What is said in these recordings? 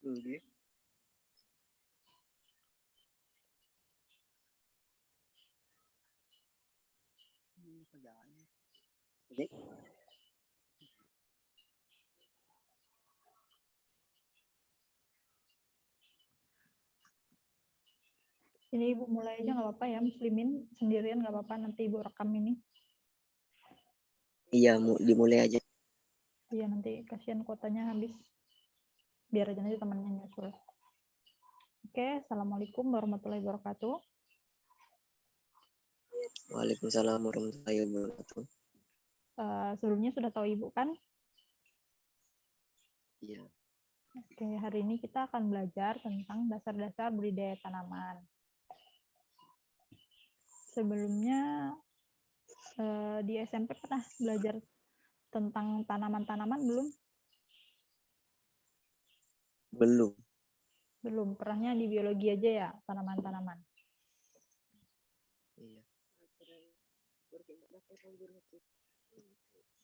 Nggih. Nggih. Ini Ibu mulai aja nggak apa-apa ya, Muslimin sendirian nggak apa-apa, nanti Ibu rekam ini. Iya, dimulai aja. Iya, nanti kasihan kuotanya habis. Biar aja nanti temannya nyusul. Oke, Assalamualaikum warahmatullahi wabarakatuh. Waalaikumsalam warahmatullahi wabarakatuh. Sebelumnya sudah tahu Ibu kan? Iya. Oke, hari ini kita akan belajar tentang dasar-dasar budidaya tanaman. Sebelumnya di SMP pernah belajar tentang tanaman-tanaman belum? Belum. Belum, pernahnya di biologi aja ya, tanaman-tanaman. Iya.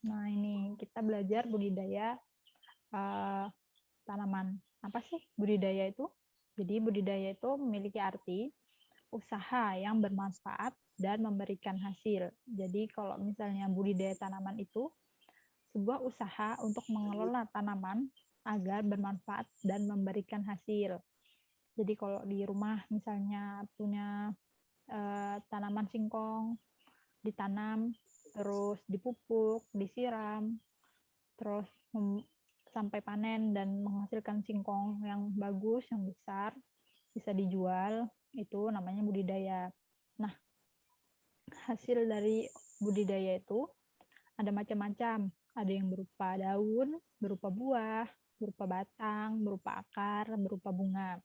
Nah, ini kita belajar budidaya tanaman. Apa sih budidaya itu? Jadi budidaya itu memiliki arti usaha yang bermanfaat dan memberikan hasil. Jadi kalau misalnya budidaya tanaman itu sebuah usaha untuk mengelola tanaman agar bermanfaat dan memberikan hasil. Jadi kalau di rumah misalnya punya tanaman singkong, ditanam, terus dipupuk, disiram, terus sampai panen dan menghasilkan singkong yang bagus, yang besar, bisa dijual, itu namanya budidaya. Nah, hasil dari budidaya itu ada macam-macam. Ada yang berupa daun, berupa buah, berupa batang, berupa akar, berupa bunga.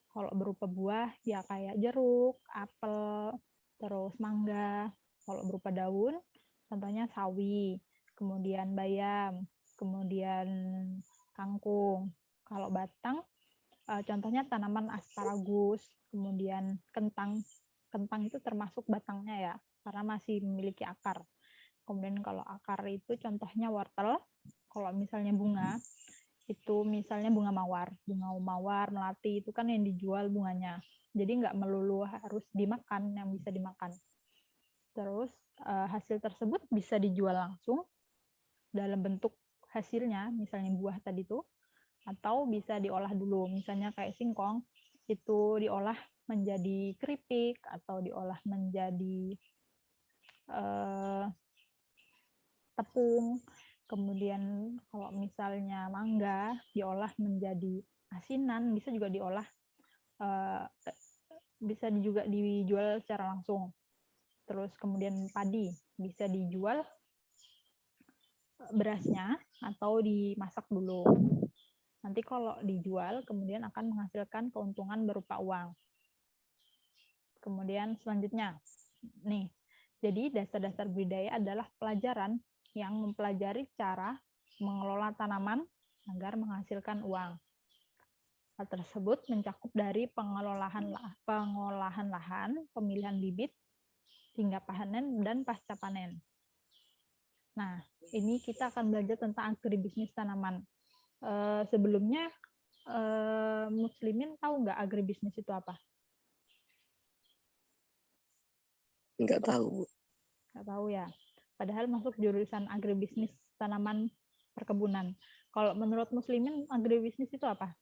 Kalau berupa buah, ya kayak jeruk, apel, terus mangga. Kalau berupa daun, contohnya sawi, kemudian bayam, kemudian kangkung. Kalau batang, contohnya tanaman asparagus, kemudian kentang. Kentang itu termasuk batangnya ya, karena masih memiliki akar. Kemudian kalau akar itu contohnya wortel. Kalau misalnya bunga, itu misalnya bunga mawar. Bunga mawar, melati, itu kan yang dijual bunganya. Jadi nggak melulu harus dimakan, yang bisa dimakan. Terus hasil tersebut bisa dijual langsung dalam bentuk hasilnya, misalnya buah tadi itu, atau bisa diolah dulu. Misalnya kayak singkong, itu diolah menjadi keripik, atau diolah menjadi tepung. Kemudian kalau misalnya mangga diolah menjadi asinan, bisa juga diolah, bisa juga dijual secara langsung. Terus kemudian padi bisa dijual berasnya atau dimasak dulu. Nanti kalau dijual kemudian akan menghasilkan keuntungan berupa uang. Kemudian selanjutnya, nih, jadi dasar-dasar budidaya adalah pelajaran yang mempelajari cara mengelola tanaman agar menghasilkan uang. Hal tersebut mencakup dari pengolahan lahan, pemilihan bibit, hingga panen dan pasca panen. Nah, ini kita akan belajar tentang agribisnis tanaman. Sebelumnya, Muslimin tahu nggak agribisnis itu apa? Nggak tahu. Nggak tahu ya. Padahal masuk jurusan agribisnis tanaman perkebunan. Kalau menurut Muslimin, agribisnis itu apa?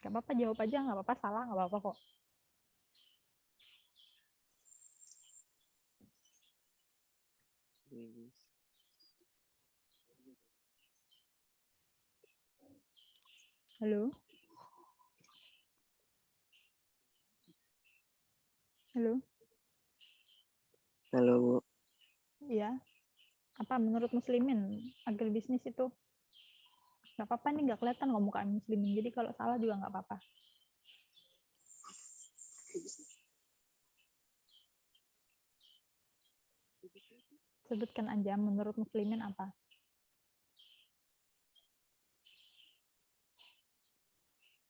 Nggak apa-apa, jawab aja. Nggak apa-apa, salah nggak apa-apa kok. Halo? Halo? Halo, Bu. Iya. Apa menurut Muslimin, agribisnis itu? Nggak apa-apa nih, nggak kelihatan kok muka Muslimin. Jadi kalau salah juga nggak apa-apa. Sebutkan aja menurut Muslimin apa?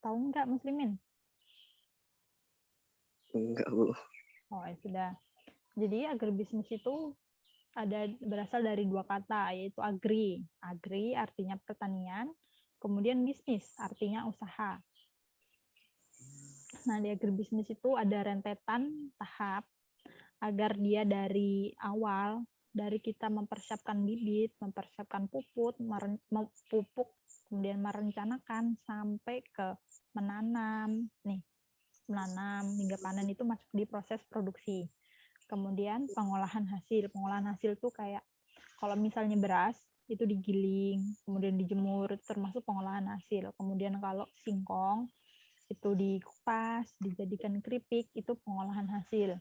Tahu nggak Muslimin? Enggak, Bu. Oh, ya sudah. Jadi agribisnis itu berasal dari dua kata, yaitu agri. Agri artinya pertanian, kemudian bisnis artinya usaha. Nah, di agribisnis itu ada rentetan tahap agar dia dari awal, dari kita mempersiapkan bibit, mempersiapkan pupuk, kemudian merencanakan sampai ke menanam. Menanam hingga panen itu masuk di proses produksi. Kemudian pengolahan hasil. Pengolahan hasil tuh kayak kalau misalnya beras itu digiling, kemudian dijemur, termasuk pengolahan hasil. Kemudian kalau singkong itu dikupas, dijadikan keripik, itu pengolahan hasil.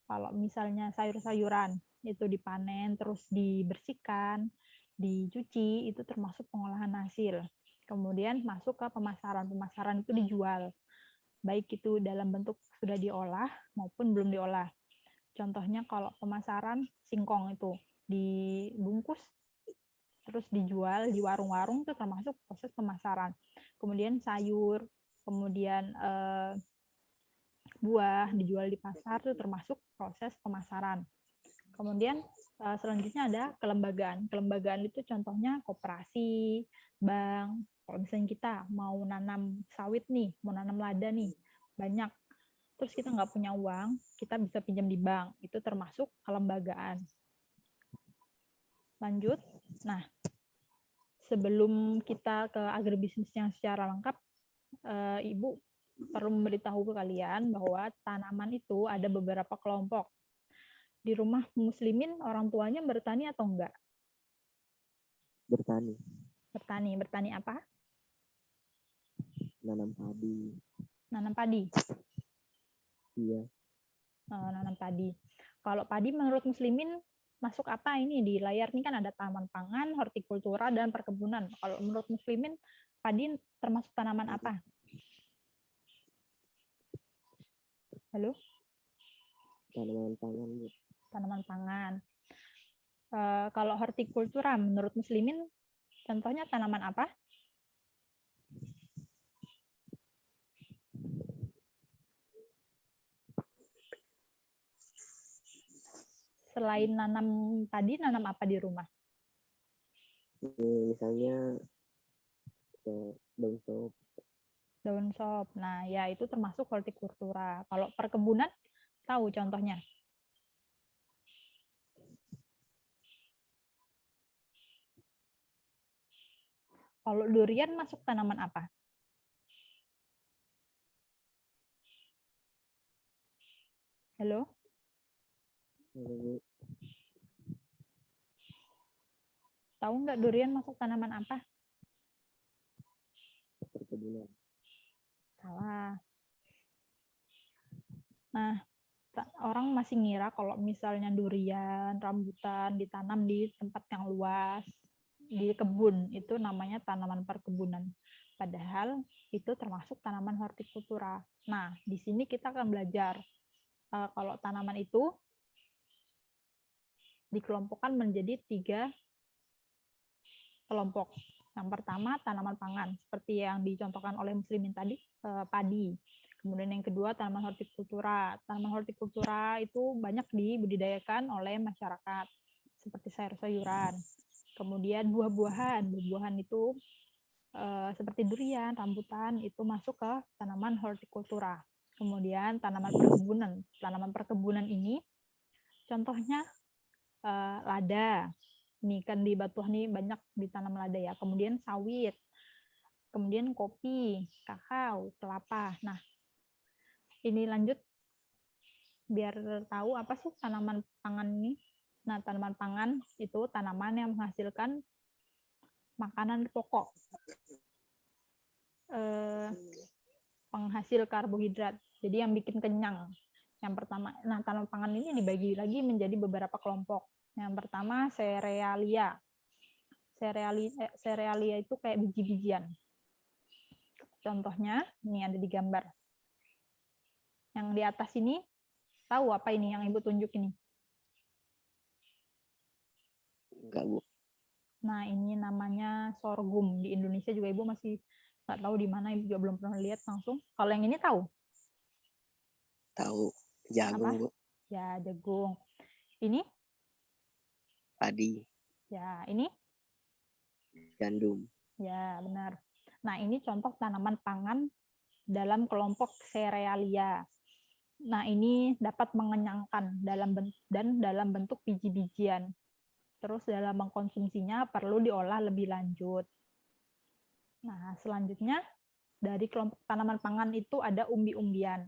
Kalau misalnya sayur-sayuran itu dipanen, terus dibersihkan, dicuci, itu termasuk pengolahan hasil. Kemudian masuk ke pemasaran. Pemasaran itu dijual, baik itu dalam bentuk sudah diolah maupun belum diolah. Contohnya kalau pemasaran singkong itu dibungkus terus dijual di warung-warung, itu termasuk proses pemasaran. Kemudian sayur, kemudian buah dijual di pasar, itu termasuk proses pemasaran. Kemudian selanjutnya ada kelembagaan. Kelembagaan itu contohnya koperasi, bank. Kalau misalnya kita mau nanam sawit nih, mau nanam lada nih, banyak, terus kita nggak punya uang, kita bisa pinjam di bank. Itu termasuk kelembagaan. Lanjut. Nah, sebelum kita ke agribisnis yang secara lengkap, Ibu perlu memberitahu ke kalian bahwa tanaman itu ada beberapa kelompok. Di rumah muslimin orang tuanya bertani atau enggak? Bertani. Bertani apa? Nanam padi. Nanam padi. Iya. Nanam padi. Kalau padi menurut muslimin masuk apa ini? Di layar ini kan ada tanaman pangan, hortikultura, dan perkebunan. Kalau menurut muslimin, padi termasuk tanaman apa? Halo? Tanaman pangan. Tanaman pangan. Kalau hortikultura menurut muslimin, contohnya tanaman apa? Selain nanam padi, nanam apa di rumah? Misalnya daun sop. Daun sop. Nah, ya itu termasuk hortikultura. Kalau perkebunan, tahu contohnya? Kalau durian masuk tanaman apa? Halo? Tahu nggak durian masuk tanaman apa? Perkebunan. Salah. Nah, orang masih ngira kalau misalnya durian, rambutan ditanam di tempat yang luas, di kebun, itu namanya tanaman perkebunan. Padahal itu termasuk tanaman hortikultura. Nah, di sini kita akan belajar kalau tanaman itu dikelompokkan menjadi 3 kelompok. Yang pertama, tanaman pangan, seperti yang dicontohkan oleh muslimin tadi, padi. Kemudian yang kedua, tanaman hortikultura. Tanaman hortikultura itu banyak dibudidayakan oleh masyarakat, seperti sayur-sayuran. Kemudian buah-buahan. Buah-buahan itu seperti durian, rambutan, itu masuk ke tanaman hortikultura. Kemudian tanaman perkebunan. Tanaman perkebunan ini contohnya lada. Nih kan di Batuah nih banyak ditanam lada ya. Kemudian sawit. Kemudian kopi, kakao, kelapa. Nah, ini lanjut biar tahu apa sih tanaman pangan ini. Nah, tanaman pangan itu tanaman yang menghasilkan makanan pokok. Penghasil karbohidrat. Jadi yang bikin kenyang. Yang pertama, nah tanaman pangan ini dibagi lagi menjadi beberapa kelompok. Yang pertama serealia. Serealia itu kayak biji-bijian. Contohnya, ini ada di gambar. Yang di atas ini, tahu apa ini yang Ibu tunjuk ini? Enggak, Bu. Nah, ini namanya sorghum. Di Indonesia juga Ibu masih nggak tahu di mana, Ibu juga belum pernah lihat langsung. Kalau yang ini tahu? Tahu. Jagung, Apa? Bu. Ya, jagung. Ini? Padi. Ya, ini? Gandum. Ya, benar. Nah, ini contoh tanaman pangan dalam kelompok serealia. Nah, ini dapat mengenyangkan dalam bentuk biji-bijian. Terus dalam mengkonsumsinya perlu diolah lebih lanjut. Nah, selanjutnya dari kelompok tanaman pangan itu ada umbi-umbian.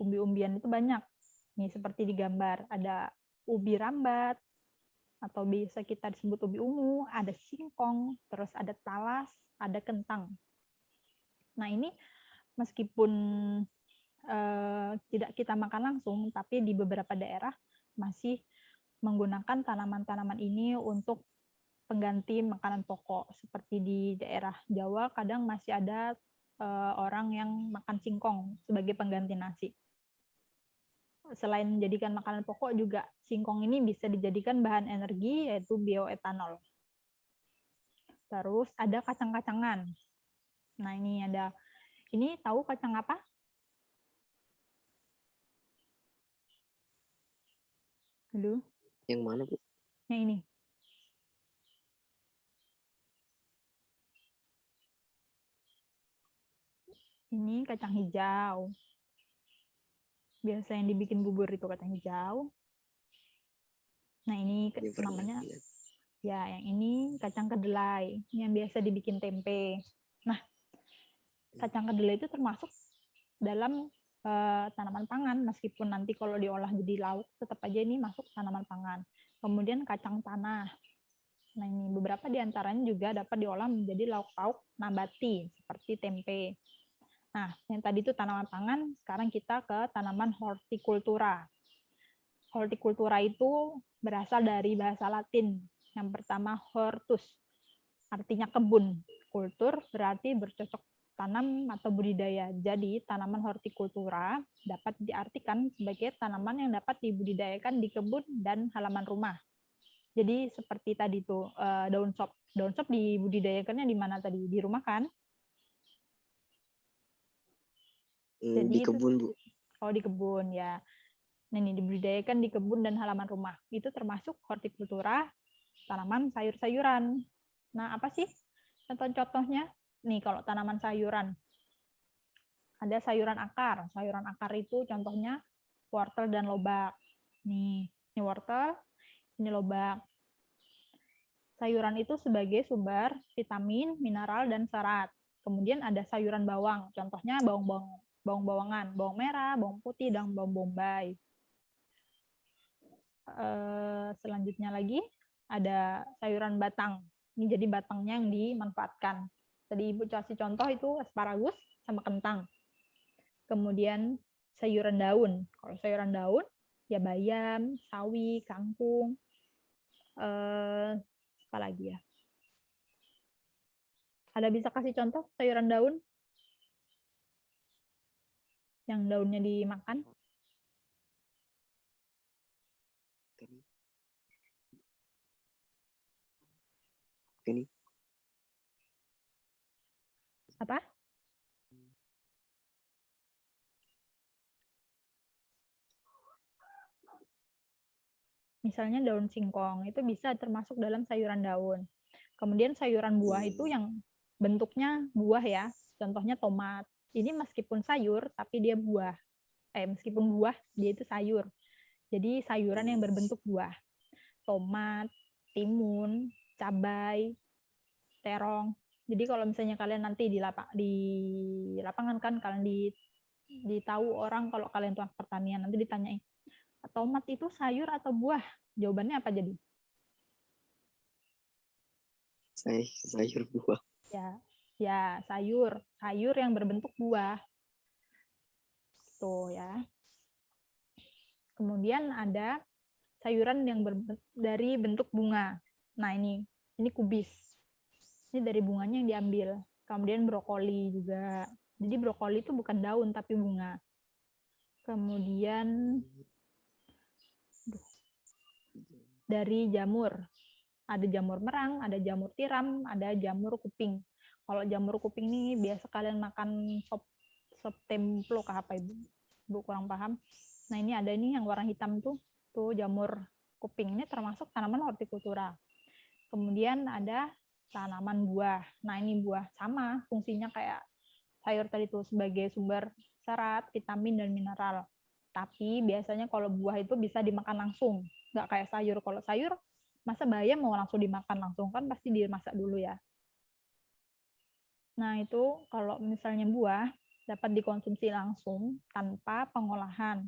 Umbi-umbian itu banyak. Nih seperti di gambar, ada ubi rambat atau bisa kita disebut ubi ungu, ada singkong, terus ada talas, ada kentang. Nah, ini meskipun tidak kita makan langsung, tapi di beberapa daerah masih menggunakan tanaman-tanaman ini untuk pengganti makanan pokok. Seperti di daerah Jawa, kadang masih ada orang yang makan singkong sebagai pengganti nasi. Selain menjadikan makanan pokok, juga singkong ini bisa dijadikan bahan energi, yaitu bioetanol. Terus ada kacang-kacangan. Nah, ini tahu kacang apa? Halo? Yang mana, Bu? Yang ini. Ini kacang hijau. Biasa yang dibikin bubur itu kacang hijau. Nah, ini namanya, ya, yang ini kacang kedelai, yang biasa dibikin tempe. Nah, kacang kedelai itu termasuk dalam tanaman pangan, meskipun nanti kalau diolah jadi lauk, tetap aja ini masuk tanaman pangan. Kemudian kacang tanah. Nah, ini beberapa diantaranya juga dapat diolah menjadi lauk pauk nabati, seperti tempe. Nah, yang tadi itu tanaman pangan, sekarang kita ke tanaman hortikultura. Hortikultura itu berasal dari bahasa Latin. Yang pertama hortus, artinya kebun. Kultur berarti bercocok tanam atau budidaya. Jadi, tanaman hortikultura dapat diartikan sebagai tanaman yang dapat dibudidayakan di kebun dan halaman rumah. Jadi, seperti tadi tuh daun sop. Daun sop dibudidayakannya di mana tadi? Di rumah kan? Jadi di kebun, Bu. Oh, di kebun ya. Nah, ini dibudidayakan di kebun dan halaman rumah. Itu termasuk hortikultura, tanaman sayur-sayuran. Nah, apa sih contoh-contohnya? Nih, kalau tanaman sayuran, ada sayuran akar. Sayuran akar itu contohnya wortel dan lobak. Nih, ini wortel, ini lobak. Sayuran itu sebagai sumber vitamin, mineral, dan serat. Kemudian ada sayuran bawang, contohnya bawang-bawangan, bawang merah, bawang putih, dan bawang bombay. Selanjutnya lagi ada sayuran batang. Ini jadi batangnya yang dimanfaatkan. Tadi Ibu kasih contoh itu asparagus sama kentang. Kemudian sayuran daun. Kalau sayuran daun ya bayam, sawi, kangkung. Apa lagi ya? Ada bisa kasih contoh sayuran daun yang daunnya dimakan? Ini. Apa? Misalnya daun singkong, itu bisa termasuk dalam sayuran daun. Kemudian sayuran buah itu yang bentuknya buah ya, contohnya tomat. Ini meskipun sayur, tapi dia buah. Meskipun buah, dia itu sayur. Jadi sayuran yang berbentuk buah. Tomat, timun, cabai, terong. Jadi kalau misalnya kalian nanti di lapangan kan, kalian ditahu orang kalau kalian tuh pertanian, nanti ditanyain, tomat itu sayur atau buah? Jawabannya apa jadi? Sayur buah. Ya sayur yang berbentuk buah. Tuh ya. Kemudian ada sayuran yang dari bentuk bunga. Nah, ini kubis. Ini dari bunganya yang diambil. Kemudian brokoli juga. Jadi brokoli itu bukan daun tapi bunga. Kemudian dari jamur. Ada jamur merang, ada jamur tiram, ada jamur kuping. Kalau jamur kuping ini biasa kalian makan sop templo kah apa Ibu? Ibu kurang paham. Nah, ini ada nih yang warna hitam tuh jamur kuping. Ini termasuk tanaman hortikultura. Kemudian ada tanaman buah. Nah, ini buah sama fungsinya kayak sayur tadi tuh sebagai sumber serat, vitamin, dan mineral. Tapi biasanya kalau buah itu bisa dimakan langsung, nggak kayak sayur. Kalau sayur, masa bahaya mau langsung dimakan langsung, kan pasti dimasak dulu ya. Nah, itu kalau misalnya buah, dapat dikonsumsi langsung tanpa pengolahan.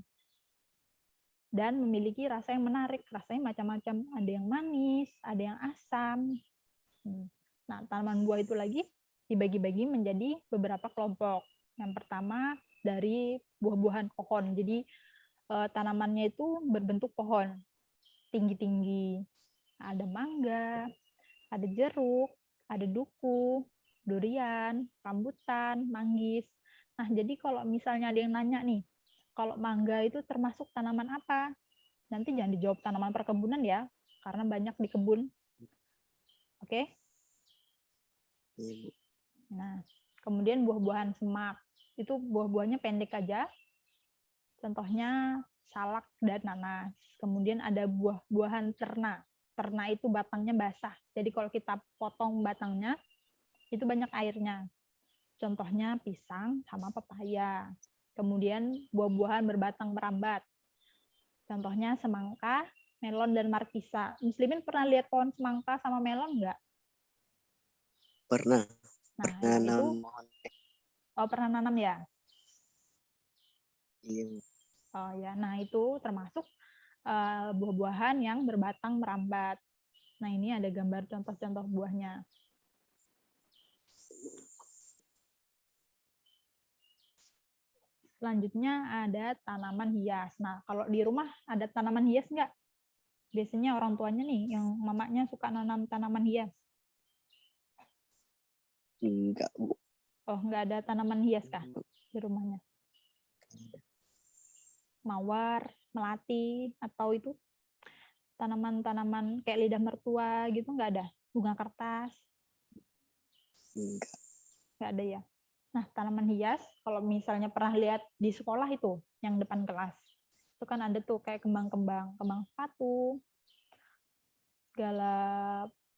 Dan memiliki rasa yang menarik. Rasanya macam-macam. Ada yang manis, ada yang asam. Nah, tanaman buah itu lagi dibagi-bagi menjadi beberapa kelompok. Yang pertama dari buah-buahan pohon. Jadi tanamannya itu berbentuk pohon, tinggi-tinggi. Ada mangga, ada jeruk, ada duku, durian, rambutan, manggis. Nah, jadi kalau misalnya ada yang nanya nih, kalau mangga itu termasuk tanaman apa? Nanti jangan dijawab tanaman perkebunan ya, karena banyak di kebun. Oke? Iya, Bu. Nah, kemudian buah-buahan semak. Itu buah-buahnya pendek aja. Contohnya salak dan nanas. Kemudian ada buah-buahan terna. Terna itu batangnya basah. Jadi kalau kita potong batangnya, itu banyak airnya. Contohnya pisang sama pepaya. Kemudian buah-buahan berbatang merambat. Contohnya semangka, melon, dan markisa. Muslimin pernah lihat pohon semangka sama melon nggak? Pernah Nah, pernah yang itu, pernah nanam ya? Iya, Bu. Oh ya, nah itu termasuk buah-buahan yang berbatang merambat. Nah, ini ada gambar contoh-contoh buahnya. Selanjutnya ada tanaman hias. Nah, kalau di rumah ada tanaman hias nggak? Biasanya orang tuanya nih, yang mamanya suka nanam tanaman hias. Enggak, Bu. Oh, nggak ada tanaman hias kah di rumahnya? Mawar, melati, atau itu tanaman-tanaman kayak lidah mertua gitu nggak ada? Bunga kertas? Enggak. Nggak ada ya? Nah, tanaman hias, kalau misalnya pernah lihat di sekolah itu, yang depan kelas, itu kan ada tuh kayak kembang-kembang, kembang sepatu, segala.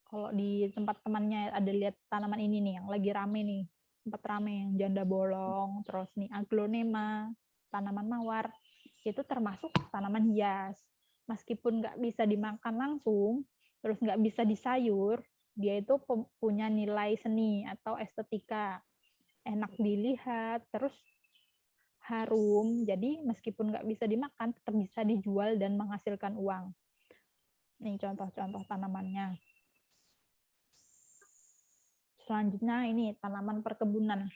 Kalau di tempat temannya ada lihat tanaman ini nih, yang lagi rame nih, sempat rame, yang janda bolong, terus nih aglonema, tanaman mawar, itu termasuk tanaman hias. Meskipun nggak bisa dimakan langsung, terus nggak bisa disayur, dia itu punya nilai seni atau estetika, enak dilihat, terus harum. Jadi meskipun nggak bisa dimakan, tetap bisa dijual dan menghasilkan uang. Ini contoh-contoh tanamannya. Selanjutnya ini tanaman perkebunan.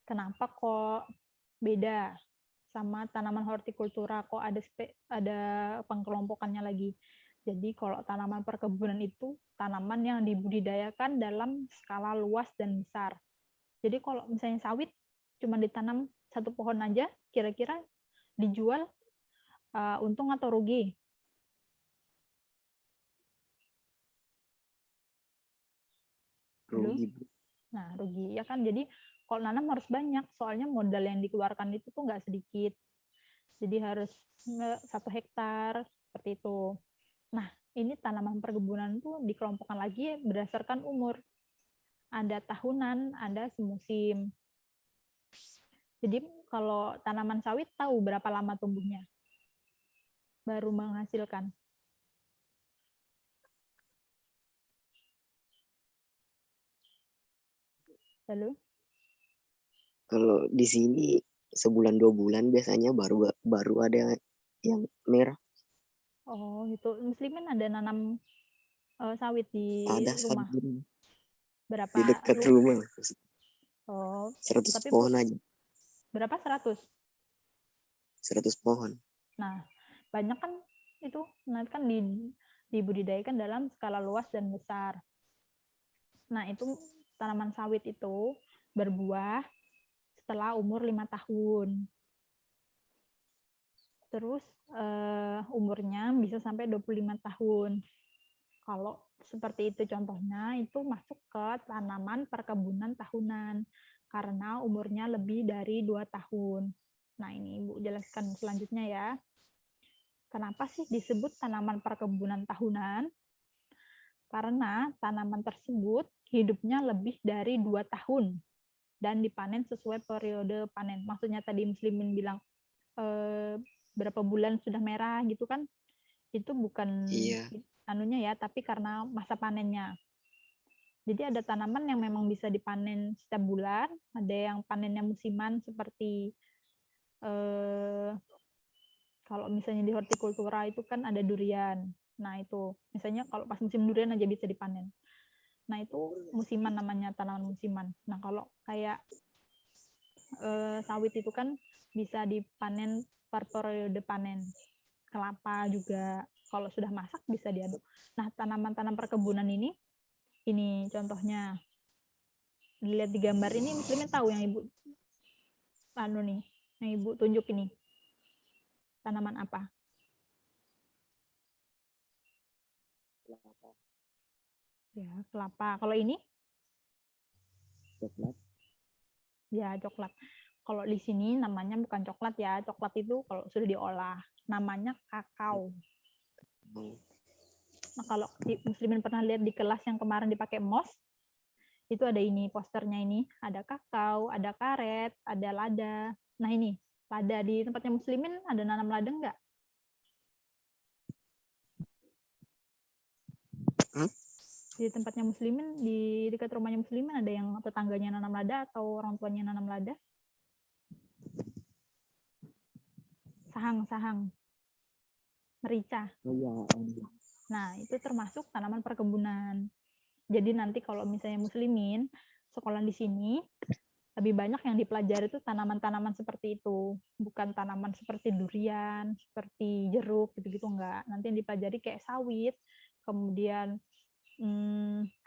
Kenapa kok beda sama tanaman hortikultura? Kok ada pengkelompokannya lagi? Jadi kalau tanaman perkebunan itu tanaman yang dibudidayakan dalam skala luas dan besar. Jadi kalau misalnya sawit cuma ditanam satu pohon aja, kira-kira dijual untung atau rugi? Rugi, Bu. Nah, rugi ya kan. Jadi kalau nanam harus banyak, soalnya modal yang dikeluarkan itu tuh nggak sedikit. Jadi harus 1 hektar seperti itu. Nah, ini tanaman perkebunan tuh dikelompokkan lagi berdasarkan umur. Ada tahunan, ada semusim. Jadi kalau tanaman sawit tahu berapa lama tumbuhnya baru menghasilkan. Lalu Kalau di sini sebulan 2 bulan biasanya baru ada yang merah. oh itu Muslimin ada nanam sawit di Ada rumah satu di berapa dekat lu? rumah. Oh, 100 tapi pohon aja. berapa 100? 100 pohon. Nah, banyak kan itu nanti kan dibudidayakan dalam skala luas dan besar. Nah, itu tanaman sawit itu berbuah setelah umur 5 tahun. Terus umurnya bisa sampai 25 tahun. Kalau seperti itu contohnya, itu masuk ke tanaman perkebunan tahunan karena umurnya lebih dari 2 tahun. Nah, ini Ibu jelaskan selanjutnya ya. Kenapa sih disebut tanaman perkebunan tahunan? Karena tanaman tersebut hidupnya lebih dari 2 tahun dan dipanen sesuai periode panen. Maksudnya tadi Muslimin bilang berapa bulan sudah merah gitu kan, itu bukan Iya. anunya ya, tapi karena masa panennya. Jadi ada tanaman yang memang bisa dipanen setiap bulan, ada yang panennya musiman seperti kalau misalnya di hortikultura itu kan ada durian. Nah itu, misalnya kalau pas musim durian aja bisa dipanen. Nah itu musiman namanya, tanaman musiman. Nah kalau kayak sawit itu kan bisa dipanen per periode panen. Kelapa juga kalau sudah masak bisa diaduk. Nah tanaman-tanaman perkebunan ini contohnya. Dilihat di gambar ini, Muslimin tahu yang Ibu yang Ibu tunjuk ini tanaman apa? Ya, kelapa. Kalau ini? Coklat. Ya, coklat. Kalau di sini namanya bukan coklat ya. Coklat itu kalau sudah diolah. Namanya kakao. Nah, kalau Muslimin pernah lihat di kelas yang kemarin dipakai MOS, itu ada ini posternya ini. Ada kakao, ada karet, ada lada. Nah ini, lada di tempatnya Muslimin ada nanam lada enggak? Di tempatnya Muslimin, di dekat rumahnya Muslimin ada yang tetangganya nanam lada atau orang tuanya nanam lada? Sahang, merica. Oh iya. Nah, itu termasuk tanaman perkebunan. Jadi nanti kalau misalnya Muslimin sekolah di sini, lebih banyak yang dipelajari itu tanaman-tanaman seperti itu. Bukan tanaman seperti durian, seperti jeruk, gitu-gitu enggak. Nanti yang dipelajari kayak sawit, kemudian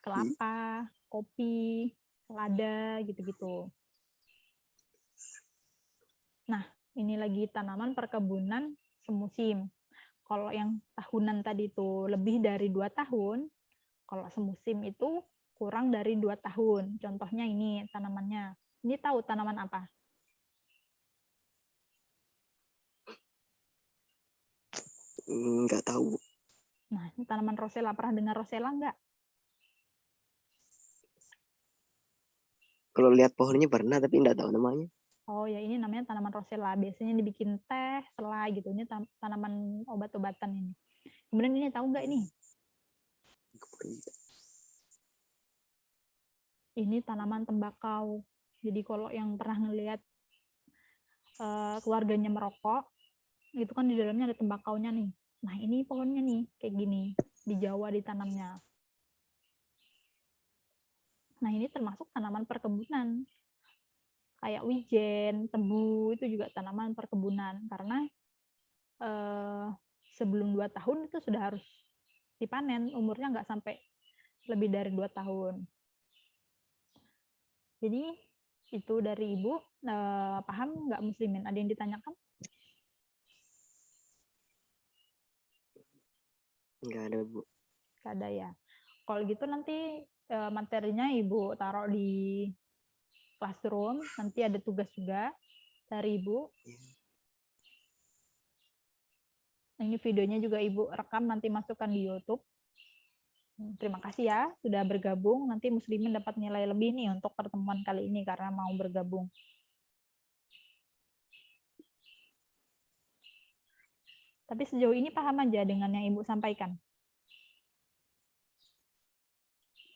kelapa, kopi, lada, gitu-gitu. Nah, ini lagi tanaman perkebunan semusim. Kalau yang tahunan tadi itu lebih dari 2 tahun, kalau semusim itu kurang dari 2 tahun. Contohnya ini tanamannya. Ini tahu tanaman apa? Nggak tahu. Nah, ini tanaman rosella. Pernah dengar rosella nggak? Kalau lihat pohonnya pernah, tapi nggak tahu namanya. Oh ya, ini namanya tanaman rosella. Biasanya dibikin teh, selai gitu. Ini tanaman obat-obatan ini. Kemudian ini tahu nggak ini? Ini tanaman tembakau. Jadi kalau yang pernah ngelihat keluarganya merokok, itu kan di dalamnya ada tembakaunya nih. Nah ini pohonnya nih, kayak gini. Di Jawa ditanamnya. Nah ini termasuk tanaman perkebunan. Kayak wijen, tebu, itu juga tanaman perkebunan. Karena sebelum 2 tahun itu sudah harus dipanen. Umurnya nggak sampai lebih dari 2 tahun. Jadi itu dari Ibu, paham nggak Muslimin? Ada yang ditanyakan? Nggak ada, Bu. Nggak ada ya. Kalau gitu nanti materinya Ibu taruh di classroom, nanti ada tugas juga dari Ibu. Ini videonya juga Ibu rekam, nanti masukkan di YouTube. Terima kasih ya sudah bergabung. Nanti Muslimin dapat nilai lebih nih untuk pertemuan kali ini karena mau bergabung. Tapi sejauh ini paham aja dengan yang Ibu sampaikan?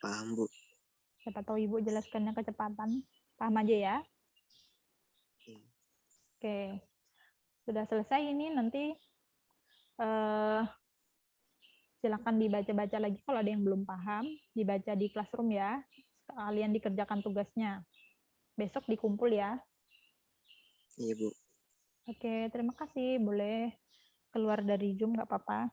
Paham, Bu. Siapa tahu Ibu jelaskannya kecepatan. Paham aja ya? Oke. Sudah selesai ini, nanti silakan dibaca-baca lagi kalau ada yang belum paham, dibaca di classroom ya. Kalian dikerjakan tugasnya. Besok dikumpul ya. Iya, Bu. Oke, terima kasih. Boleh keluar dari Zoom, nggak apa-apa.